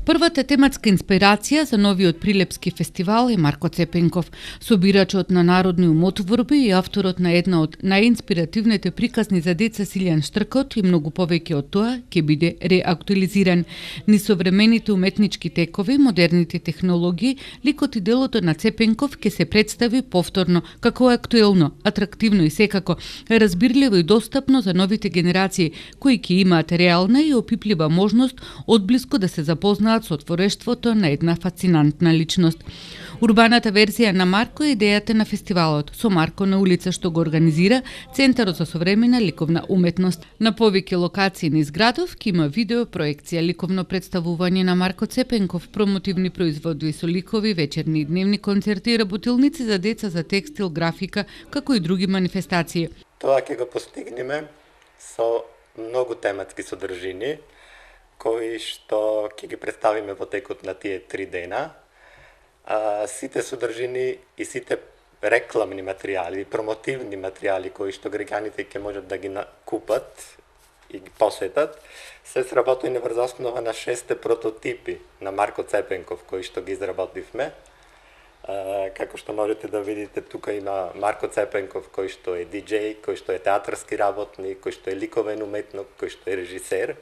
Првата тематска инспирација за новиот Прилепски фестивал е Марко Цепенков, собирачот на народни умотворби и авторот на една од најинспиративните приказни за деца Силјан Штркот и многу повеќе од тоа ќе биде реактуализиран. Ни современите уметнички текови, модерните технологии, ликот и делото на Цепенков ќе се представи повторно како актуелно, атрактивно и секако разбирливо и достапно за новите генерации, кои ќе имаат реална и опиплива можност одблиску да се запознаат со творештвото на една фасцинантна личност. Урбаната верзија на Марко е идејата на фестивалот, со Марко на улица што го организира Центарот за современа ликовна уметност. На повеќе локации низ градов ќе има видео проекција, ликовно представување на Марко Цепенков, промотивни производби со ликови, вечерни и дневни концерти, работилници за деца за текстил, графика, како и други манифестации. Тоа ќе го постигнеме со многу тематски содржини, кои што ќе ги представиме во текот на тие 3 дена. Сите содржини и сите рекламни материјали, промотивни материјали кои што граѓаните ќе можат да ги купат и ги посетат, се сработени врз основа на 6 прототипи на Марко Цепенков кои што ги изработивме. Како што можете да видите, тука има Марко Цепенков кој што е диџеј, кој што е театарски работник, кој што е ликовен уметник, кој што е режисер.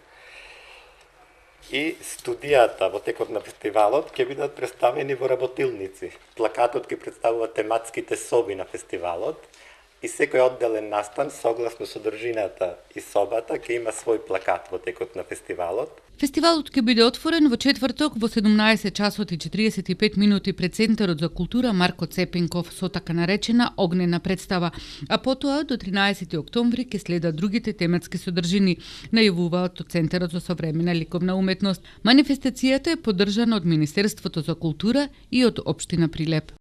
И студијата во текот на фестивалот ќе бидат представени во работилници. Плакатот ќе представува тематските соби на фестивалот и секој одделен настан, согласно содржината и собата, ќе има свој плакат во текот на фестивалот. Фестивалот ќе биде отворен во четврток во 17 часот и 45 минути пред Центарот за култура Марко Цепенков со така наречена огнена представа, а потоа до 13 октомври ќе следат другите тематски содржини, најавуваат од Центарот за современа ликовна уметност. Манифестацијата е поддржана од Министерството за култура и од Општина Прилеп.